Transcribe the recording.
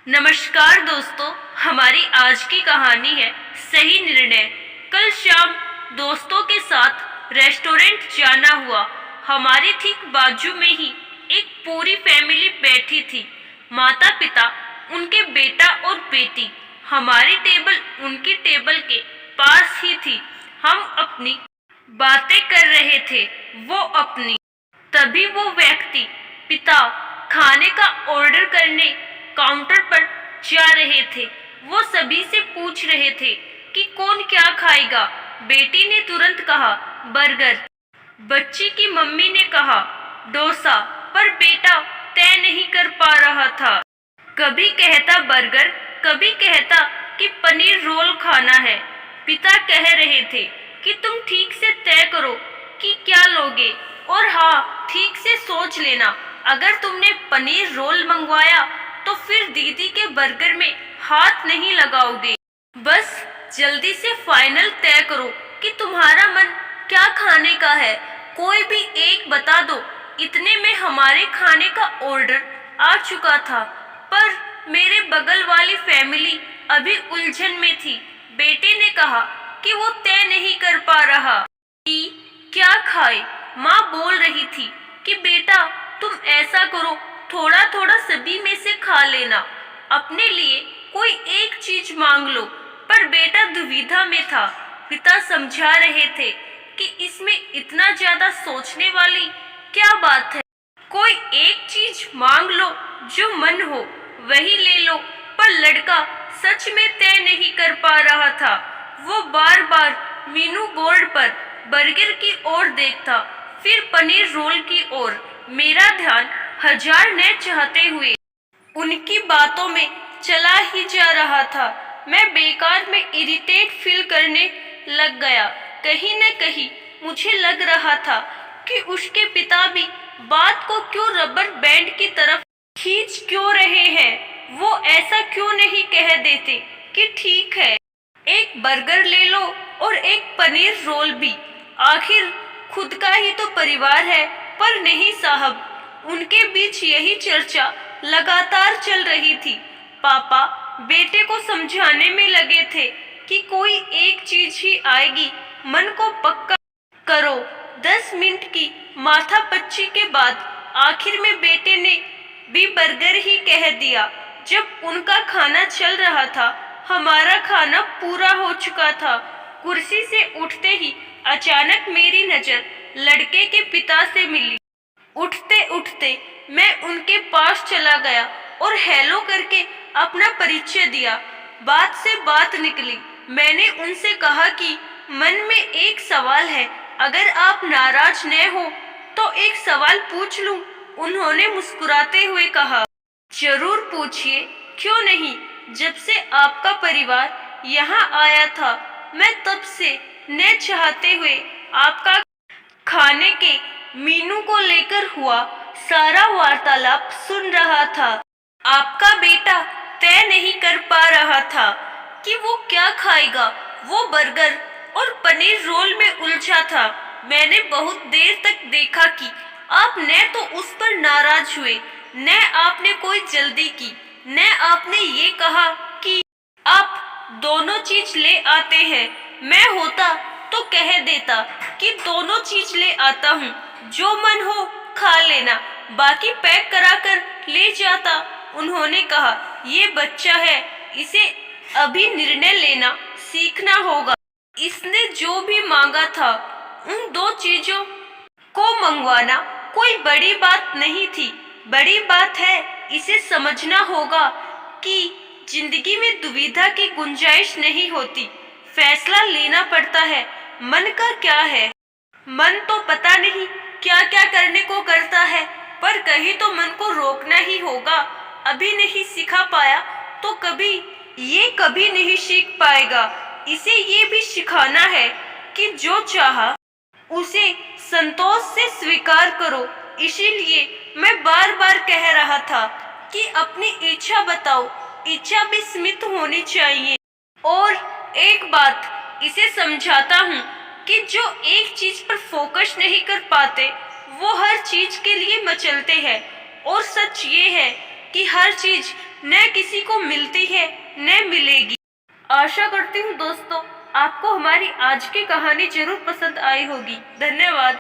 नमस्कार दोस्तों, हमारी आज की कहानी है सही निर्णय। कल शाम दोस्तों के साथ रेस्टोरेंट जाना हुआ। हमारे ठीक बाजू में ही एक पूरी फैमिली बैठी थी। माता पिता, उनके बेटा और बेटी। हमारी टेबल उनकी टेबल के पास ही थी। हम अपनी बातें कर रहे थे, वो अपनी। तभी वो व्यक्ति पिता खाने का ऑर्डर करने काउंटर पर जा रहे थे। वो सभी से पूछ रहे थे कि कौन क्या खाएगा। बेटी ने तुरंत कहा बर्गर। बच्ची की मम्मी ने कहा डोसा, पर बेटा तय नहीं कर पा रहा था। कभी कहता बर्गर, कभी कहता कि पनीर रोल खाना है। पिता कह रहे थे कि तुम ठीक से तय करो कि क्या लोगे, और हाँ, ठीक से सोच लेना। अगर तुमने पनीर रोल मंगवाया तो फिर दीदी के बर्गर में हाथ नहीं लगाओगे। बस जल्दी से फाइनल तय करो कि तुम्हारा मन क्या खाने का है। कोई भी एक बता दो। इतने में हमारे खाने का ऑर्डर आ चुका था, पर मेरे बगल वाली फैमिली अभी उलझन में थी। बेटे ने कहा कि वो तय नहीं कर पा रहा कि क्या खाए। माँ बोल रही थी कि बेटा तुम ऐसा करो, थोड़ा थोड़ा सभी में से खा लेना, अपने लिए कोई एक चीज मांग लो। पर बेटा दुविधा में था। पिता समझा रहे थे कि इसमें इतना ज्यादा सोचने वाली क्या बात है। कोई एक चीज मांग लो, जो मन हो वही ले लो। पर लड़का सच में तय नहीं कर पा रहा था। वो बार बार मेनू बोर्ड पर बर्गर की ओर देखता, फिर पनीर रोल की ओर। मेरा ध्यान हजार न चाहते हुए उनकी बातों में चला ही जा रहा था। मैं बेकार में इरिटेट फील करने लग गया। कहीं न कहीं मुझे लग रहा था कि उसके पिता भी बात को क्यों रबर बैंड की तरफ खींच क्यों रहे हैं। वो ऐसा क्यों नहीं कह देते कि ठीक है, एक बर्गर ले लो और एक पनीर रोल भी। आखिर खुद का ही तो परिवार है। पर नहीं साहब, उनके बीच यही चर्चा लगातार चल रही थी। पापा बेटे को समझाने में लगे थे कि कोई एक चीज ही आएगी, मन को पक्का करो। 10 मिनट की माथापच्ची के बाद आखिर में बेटे ने भी बर्गर ही कह दिया। जब उनका खाना चल रहा था, हमारा खाना पूरा हो चुका था। कुर्सी से उठते ही अचानक मेरी नजर लड़के के पिता से मिली। उठते उठते मैं उनके पास चला गया और हेलो करके अपना परिचय दिया। बात से बात निकली। मैंने उनसे कहा कि मन में एक सवाल है, अगर आप नाराज न हो तो एक सवाल पूछ लूं। उन्होंने मुस्कुराते हुए कहा जरूर पूछिए, क्यों नहीं। जब से आपका परिवार यहाँ आया था, मैं तब से न चाहते हुए आपका खाने के मीनू को लेकर हुआ सारा वार्तालाप सुन रहा था। आपका बेटा तय नहीं कर पा रहा था कि वो क्या खाएगा। वो बर्गर और पनीर रोल में उलझा था। मैंने बहुत देर तक देखा कि आप न तो उस पर नाराज हुए, न आपने कोई जल्दी की, न आपने ये कहा कि आप दोनों चीज ले आते हैं। मैं होता तो कह देता कि दोनों चीज ले आता हूँ, जो मन हो खा लेना, बाकी पैक करा कर ले जाता। उन्होंने कहा ये बच्चा है, इसे अभी निर्णय लेना सीखना होगा। इसने जो भी मांगा था, उन 2 चीजों को मंगवाना कोई बड़ी बात नहीं थी। बड़ी बात है इसे समझना होगा कि जिंदगी में दुविधा की गुंजाइश नहीं होती, फैसला लेना पड़ता है। मन का क्या है, मन तो पता नहीं क्या क्या करने को करता है, पर कहीं तो मन को रोकना ही होगा। अभी नहीं सिखा पाया तो कभी नहीं सीख पाएगा। इसे ये भी सिखाना है कि जो चाहा उसे संतोष से स्वीकार करो। इसीलिए मैं बार बार कह रहा था कि अपनी इच्छा बताओ, इच्छा भी सीमित होनी चाहिए। और एक बात इसे समझाता हूँ कि जो एक चीज पर फोकस नहीं कर पाते, वो हर चीज के लिए मचलते हैं। और सच ये है कि हर चीज न किसी को मिलती है न मिलेगी। आशा करती हूँ दोस्तों आपको हमारी आज की कहानी जरूर पसंद आई होगी। धन्यवाद।